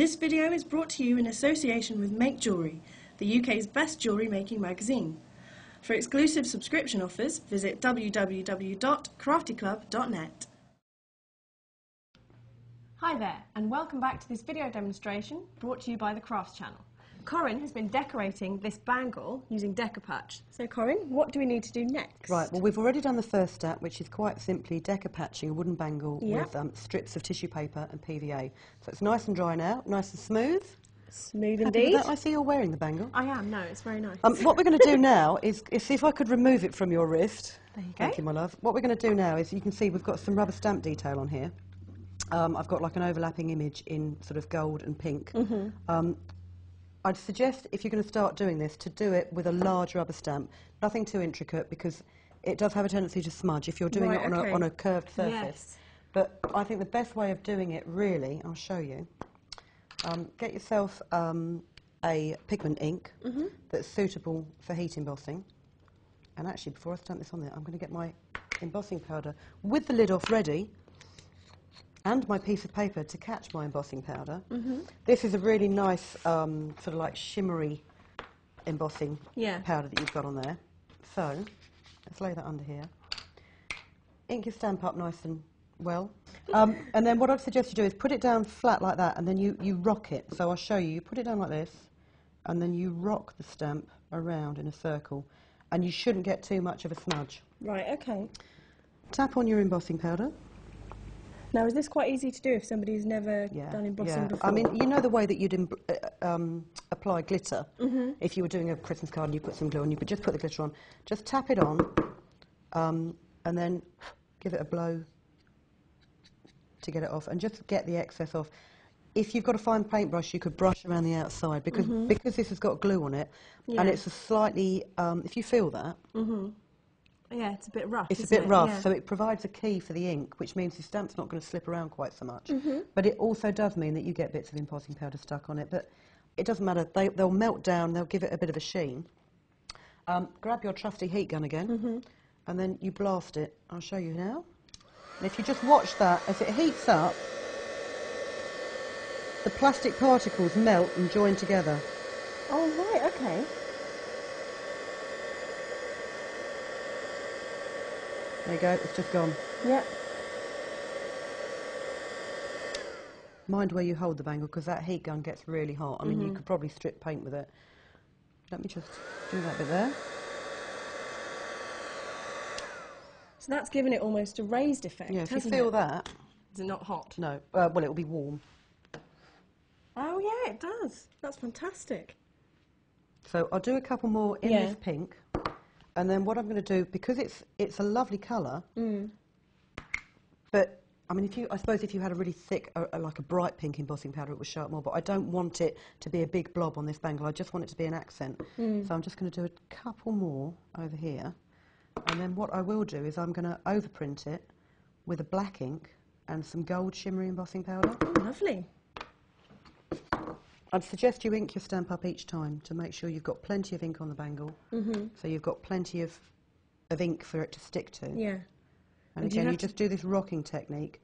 This video is brought to you in association with Make Jewellery, the UK's best jewellery making magazine. For exclusive subscription offers, visit www.craftyclub.net. Hi there, and welcome back to this video demonstration brought to you by the Crafts channel. Corinne has been decorating this bangle using decoupage. So Corinne, what do we need to do next? Right, well we've already done the first step, which is quite simply decoupaging a wooden bangle Yep. with strips of tissue paper and PVA. So it's nice and dry now, nice and smooth. Smooth Happy indeed. with that? I see you're wearing the bangle. I am, no, it's very nice. What we're going to do now is see if I could remove it from your wrist. There you go. Thank you, my love. What we're going to do now is, you can see we've got some rubber stamp detail on here. I've got like an overlapping image in sort of gold and pink. I'd suggest, if you're going to start doing this, to do it with a large rubber stamp. Nothing too intricate, because it does have a tendency to smudge if you're doing it on a curved surface. Yes. But I think the best way of doing it, really, I'll show you. Get yourself a pigment ink that's suitable for heat embossing. And actually, before I stamp this on there, I'm going to get my embossing powder with the lid off ready, and my piece of paper to catch my embossing powder. This is a really nice sort of like shimmery embossing powder that you've got on there. So let's lay that under here. Ink your stamp up nice and well. And then what I'd suggest you do is put it down flat like that, and then you rock it. So I'll show you. You put it down like this, and then you rock the stamp around in a circle, and you shouldn't get too much of a smudge. Right, okay. Tap on your embossing powder. Now, is this quite easy to do if somebody's never done embossing before? I mean, you know the way that you'd apply glitter. If you were doing a Christmas card and you put some glue on, you could just put the glitter on. Just tap it on, and then give it a blow to get it off, and just get the excess off. If you've got a fine paintbrush, you could brush around the outside, because this has got glue on it, and it's a slightly, if you feel that, yeah, it's a bit rough. it's a bit rough, so it provides a key for the ink, which means the stamp's not going to slip around quite so much. But it also does mean that you get bits of embossing powder stuck on it, but it doesn't matter. They'll melt down, they'll give it a bit of a sheen. Grab your trusty heat gun again, and then you blast it. I'll show you now. And if you just watch that, as it heats up, the plastic particles melt and join together. Oh, right, okay. There you go, it's just gone. Yep. Mind where you hold the bangle, because that heat gun gets really hot. I mean, you could probably strip paint with it. Let me just do that bit there. So that's given it almost a raised effect, Yeah, if you hasn't feel it? that. Is it not hot? No, well, it'll be warm. Oh, yeah, it does. That's fantastic. So I'll do a couple more in this pink, and then what I'm going to do, because it's a lovely colour, but I mean, I suppose if you had a really thick, like a bright pink embossing powder, it would show up more. But I don't want it to be a big blob on this bangle. I just want it to be an accent. So I'm just going to do a couple more over here, and then what I will do is I'm going to overprint it with a black ink and some gold shimmery embossing powder. Lovely. I'd suggest you ink your stamp up each time to make sure you've got plenty of ink on the bangle, so you've got plenty of ink for it to stick to. Yeah. And again, you just do this rocking technique.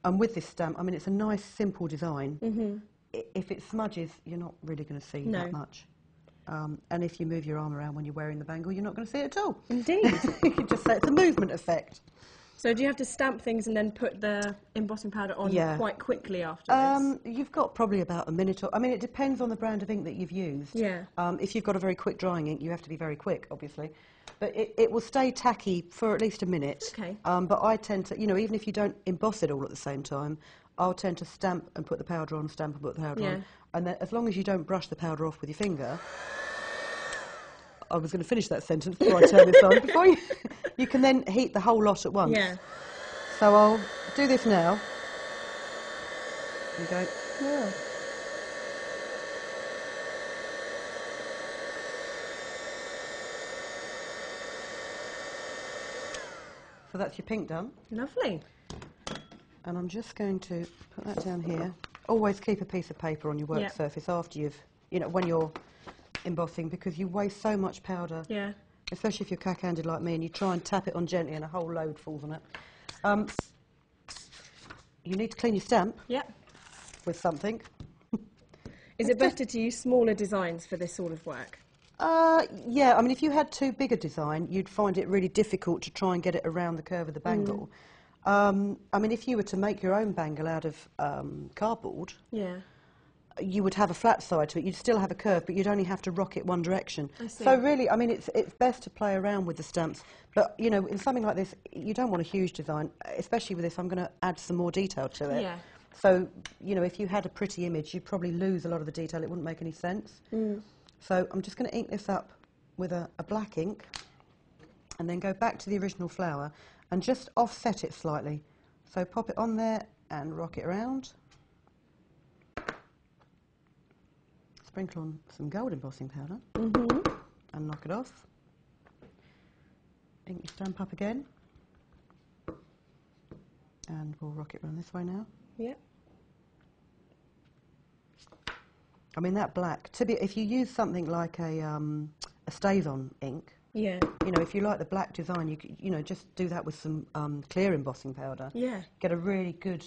And with this stamp, I mean, it's a nice, simple design. If it smudges, you're not really going to see that much. And if you move your arm around when you're wearing the bangle, you're not going to see it at all. Indeed. You can just say it's a movement effect. So do you have to stamp things and then put the embossing powder on quite quickly afterwards? You've got probably about a minute or... I mean, it depends on the brand of ink that you've used. Yeah. If you've got a very quick drying ink, you have to be very quick, obviously. But it will stay tacky for at least a minute. Okay. But I tend to, even if you don't emboss it all at the same time, I'll tend to stamp and put the powder on, stamp and put the powder on. And then, as long as you don't brush the powder off with your finger... I was going to finish that sentence before I turn this on. Before you can then heat the whole lot at once. Yeah. So I'll do this now. There you go. Yeah. So that's your pink done. Lovely. And I'm just going to put that down here. Always keep a piece of paper on your work surface after you've, when you're embossing, because you waste so much powder. Yeah. Especially if you're cack-handed like me and you try and tap it on gently and a whole load falls on it. You need to clean your stamp with something. Is it better to use smaller designs for this sort of work? Yeah, I mean, if you had too big a design, you'd find it really difficult to try and get it around the curve of the bangle. I mean, if you were to make your own bangle out of cardboard, Yeah. you would have a flat side to it. You'd still have a curve, but you'd only have to rock it one direction. I see. So really, I mean, it's best to play around with the stamps. But, you know, in something like this, you don't want a huge design, especially with this. I'm going to add some more detail to it. Yeah. So, you know, if you had a pretty image, you'd probably lose a lot of the detail. It wouldn't make any sense. So I'm just going to ink this up with a black ink and then go back to the original flower and just offset it slightly. So pop it on there and rock it around. Sprinkle on some gold embossing powder and knock it off. Ink your stamp up again. And we'll rock it around this way now. Yeah. I mean, that black, if you use something like a stays-on ink, Yeah. you know, if you like the black design, you know, just do that with some clear embossing powder. Yeah. Get a really good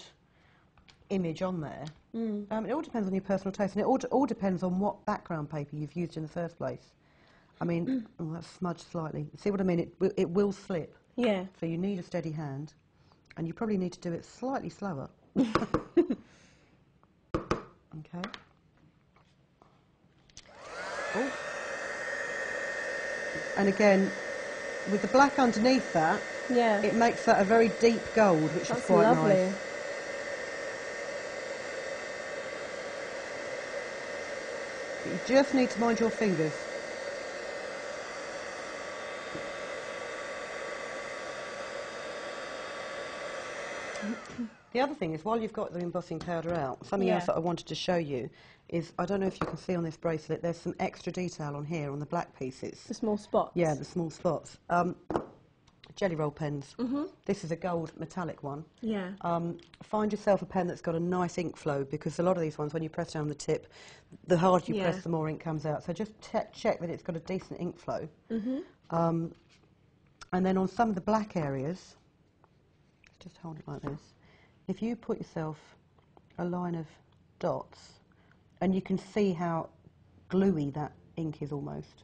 image on there. It all depends on your personal taste, and it all depends on what background paper you've used in the first place. I mean, oh, that's smudged slightly. See what I mean? It will slip. Yeah. So you need a steady hand, and you probably need to do it slightly slower. Okay. Oh. And again, with the black underneath that, Yeah. it makes that a very deep gold, which is quite lovely. nice. But you just need to mind your fingers. The other thing is, while you've got the embossing powder out, something else that I wanted to show you is, I don't know if you can see on this bracelet, there's some extra detail on here, on the black pieces. The small spots. Yeah, the small spots. Jelly roll pens. This is a gold metallic one. Yeah. Find yourself a pen that's got a nice ink flow, because a lot of these ones, when you press down the tip, the harder you press, the more ink comes out. So just check that it's got a decent ink flow. And then on some of the black areas, just hold it like this. If you put yourself a line of dots, and you can see how gluey that ink is almost.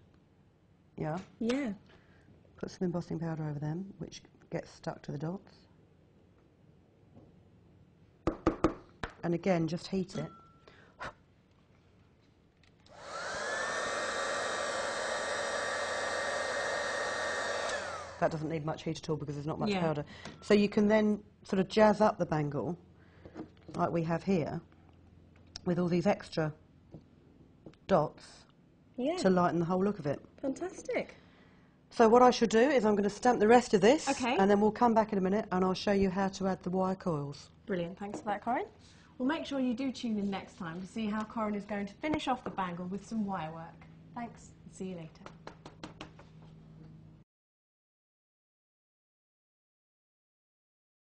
Yeah? Yeah. Put some embossing powder over them, which gets stuck to the dots. And again, just heat it. That doesn't need much heat at all because there's not much powder. So you can then sort of jazz up the bangle, like we have here, with all these extra dots to lighten the whole look of it. Fantastic. So what I shall do is I'm going to stamp the rest of this, Okay. and then we'll come back in a minute and I'll show you how to add the wire coils. Brilliant. Thanks for that, Corinne. Well, make sure you do tune in next time to see how Corinne is going to finish off the bangle with some wire work. Thanks, and see you later.